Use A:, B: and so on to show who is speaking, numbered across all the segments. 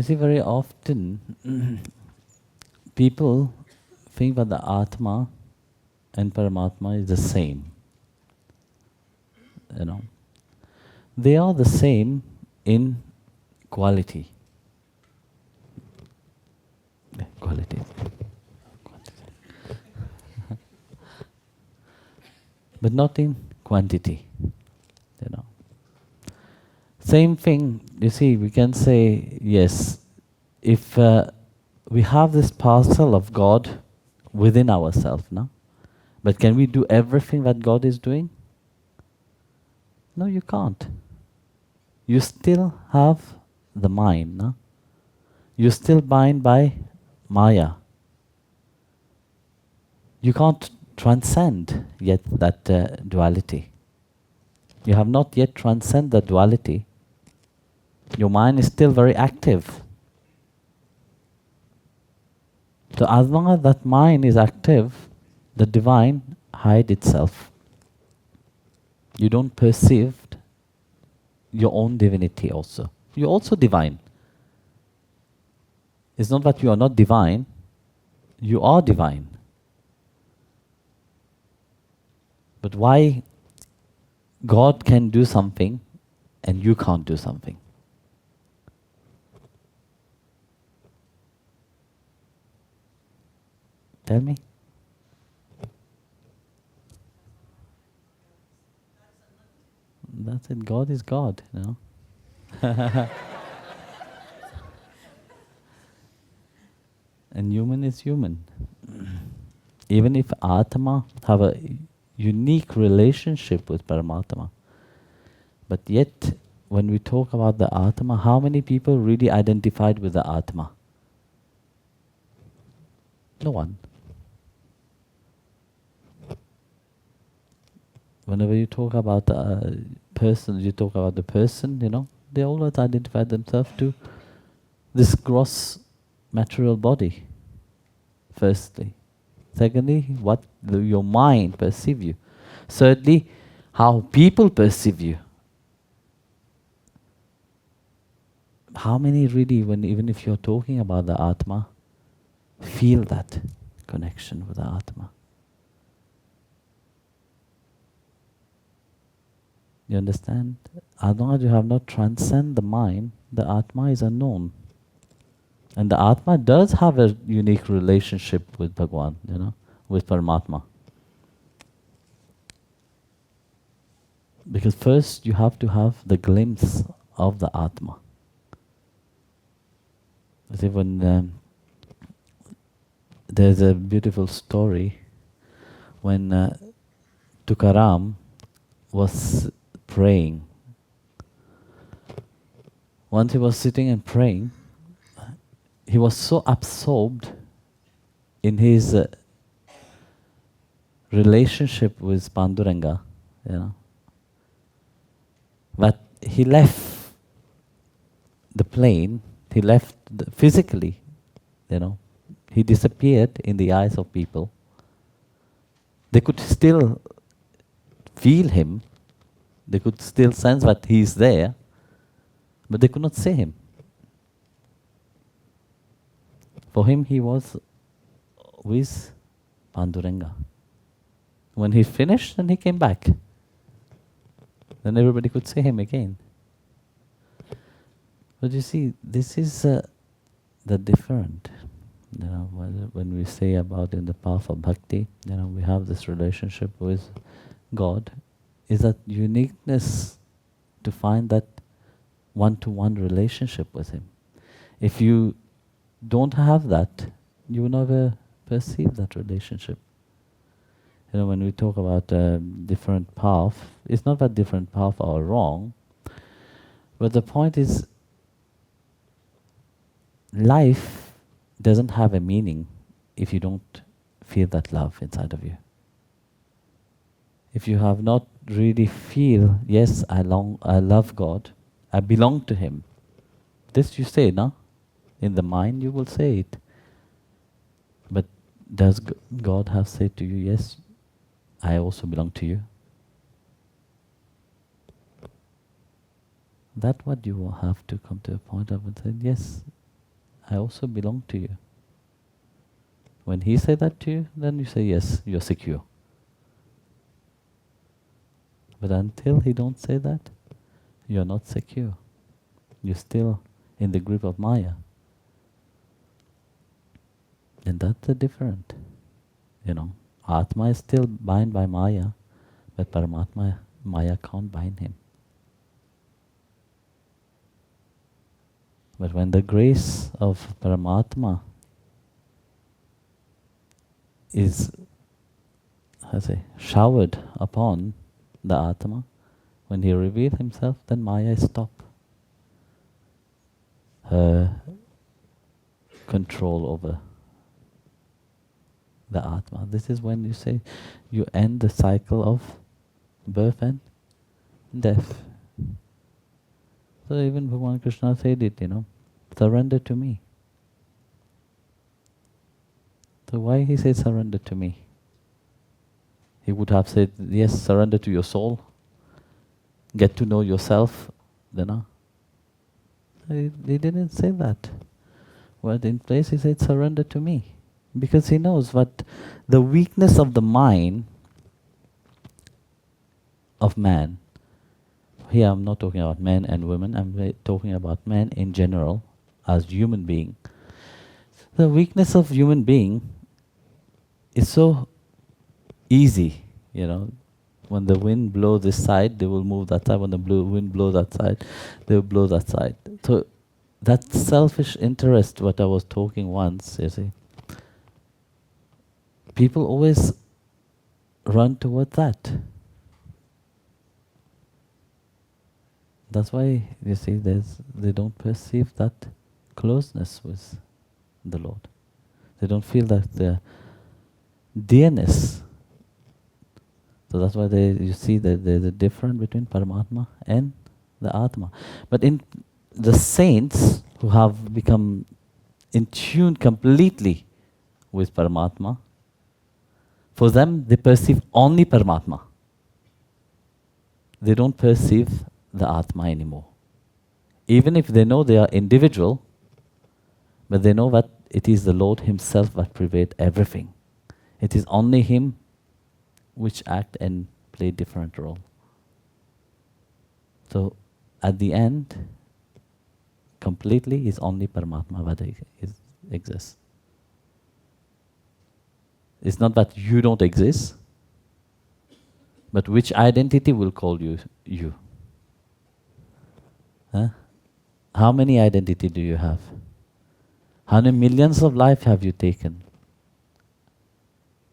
A: You see, very often people think that the Atma and Paramatma is the same. You know, they are the same in quality. Quality. But not in quantity. You know. Same thing, you see, we can say, yes, if we have this parcel of God within ourselves, no? But can we do everything that God is doing? No, you can't. You still have the mind, no? You're still bound by Maya. You can't transcend yet that duality. You have not yet transcended the duality. Your mind is still very active. So as long as that mind is active, the divine hides itself. You don't perceive your own divinity also. You're also divine. It's not that you are not divine, you are divine. But why God can do something and you can't do something? Tell me. That's it. God is God, you know. And human is human. Even if Atma have a unique relationship with Paramatma, but yet when we talk about the Atma, how many people really identified with the Atma? No one. Whenever you talk about the person, you talk about the person, you know, they always identify themselves to this gross material body, firstly. Secondly, what your mind perceives you. Thirdly, how people perceive you. How many really, when even if you're talking about the Atma, feel that connection with the Atma? You understand? As long as you have not transcended the mind, the Atma is unknown. And the Atma does have a unique relationship with Bhagwan, you know, with Paramatma. Because first you have to have the glimpse of the Atma. See, when there's a beautiful story when Tukaram was praying. Once he was sitting and praying, he was so absorbed in his relationship with Panduranga, you know, that he left the plane, he left physically, you know, he disappeared in the eyes of people. They could still feel him, they could still sense that he is there, but they could not see him. For him, he was with Panduranga. When he finished, then he came back. Then everybody could see him again. But you see, this is the different. You know, when we say about in the path of bhakti, you know, we have this relationship with God, is that uniqueness to find that one-to-one relationship with Him. If you don't have that, you will never perceive that relationship. You know, when we talk about different paths, it's not that different paths are wrong, but the point is, life doesn't have a meaning if you don't feel that love inside of you. If you have not really feel, yes, I love God, I belong to Him. This you say, no? In the mind you will say it. But does God have said to you, yes, I also belong to you? That's what you will have to come to a point of and say, yes, I also belong to you. When he say that to you, then you say, yes, you're secure. But until he don't say that, you're not secure. You're still in the grip of Maya. And that's the different. Atma is still bound by Maya, but Paramatma, Maya can't bind him. But when the grace of Paramatma is, showered upon the Atma, when he reveals himself, then Maya stops her control over the Atma. This is when you say you end the cycle of birth and death. So even Bhagavan Krishna said it, surrender to me. So why he said surrender to me? He would have said, yes, surrender to your soul, get to know yourself, He didn't say that. But in place he said surrender to me. Because he knows what the weakness of the mind of man. Here I'm not talking about men and women, I'm talking about men in general as human being. The weakness of human being is so easy, When the wind blows this side, they will move that side. When the wind blows that side, they will blow that side. So that selfish interest, what I was talking once, you see, people always run toward that. That's why, you see, they don't perceive that closeness with the Lord. They don't feel that the dearness. So that's why you see that there's a difference between Paramatma and the Atma. But in the saints who have become in tune completely with Paramatma, for them they perceive only Paramatma. They don't perceive the Atma anymore. Even if they know they are individual, but they know that it is the Lord Himself that pervades everything. It is only Him which act and play different role. So at the end, completely is only Paramatma that exists. It's not that you don't exist, but which identity will call you you? Huh? How many identity do you have? How many millions of life have you taken?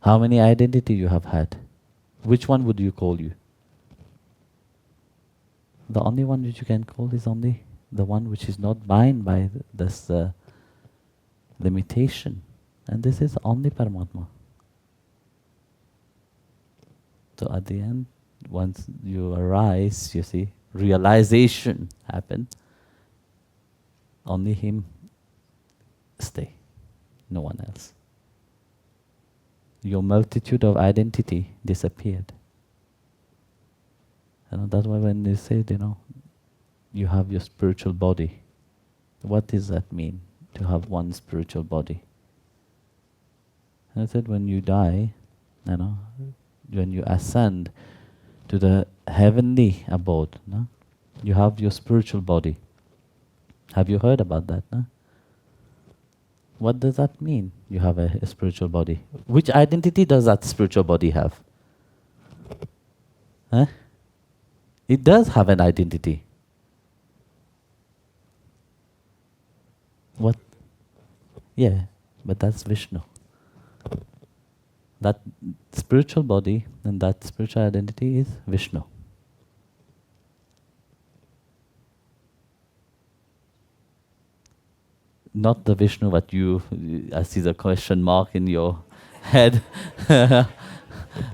A: How many identity you have had? Which one would you call you? The only one which you can call is only the one which is not bound by this limitation. And this is only Paramatma. So at the end, once you arise, you see, realization happen, only Him stay, no one else. Your multitude of identity disappeared. That's why when they said, you have your spiritual body. What does that mean, to have one spiritual body? And I said, when you die, when you ascend to the heavenly abode, you have your spiritual body. Have you heard about that? What does that mean, you have a spiritual body? Which identity does that spiritual body have? It does have an identity. What? Yeah, but that's Vishnu. That spiritual body and that spiritual identity is Vishnu. Not the Vishnu that I see the question mark in your head.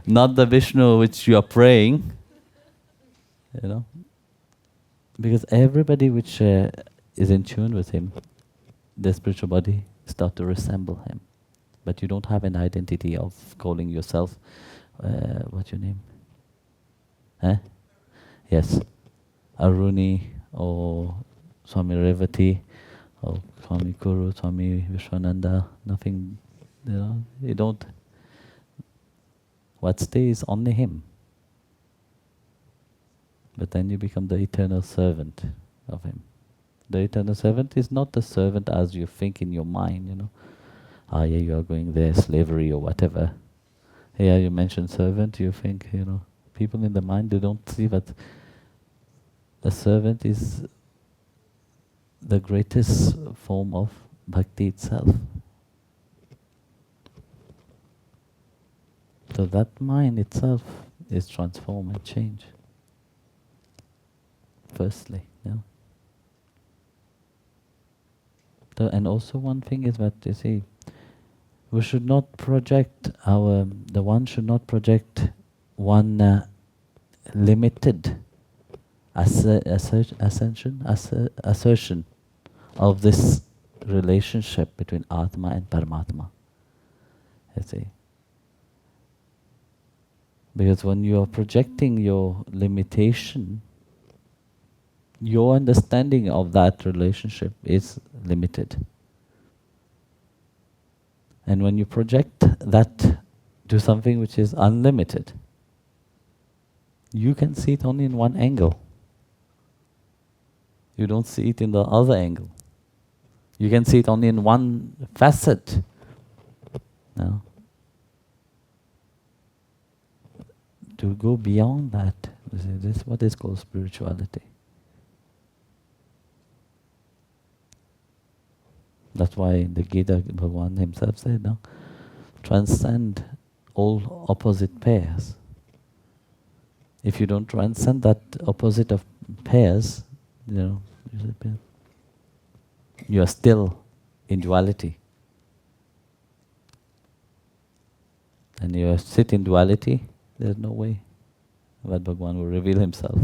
A: Not the Vishnu which you are praying. Because everybody which is in tune with Him, the spiritual body start to resemble Him. But you don't have an identity of calling yourself, what's your name? Yes, Aruni or Swami Revati or Swami Guru, Swami Vishwananda, nothing, you don't, what stays only him. But then you become the eternal servant of him. The eternal servant is not the servant as you think in your mind, yeah, you are going there, slavery or whatever. Yeah, you mention servant, you think, people in the mind, they don't see that a servant is the greatest form of bhakti itself. So that mind itself is transform and change. Firstly, yeah. And also one thing is that, you see, we should not project the one should not project one limited assertion of this relationship between Atma and Paramatma. You see. Because when you are projecting your limitation, your understanding of that relationship is limited. And when you project that to something which is unlimited, you can see it only in one angle. You don't see it in the other angle. You can see it only in one facet. No? To go beyond that, this is what is called spirituality. That's why in the Gita, Bhagavan himself said, no? Transcend all opposite pairs. If you don't transcend that opposite of pairs, you are still in duality. And you sit in duality, there's no way that Bhagavan will reveal himself.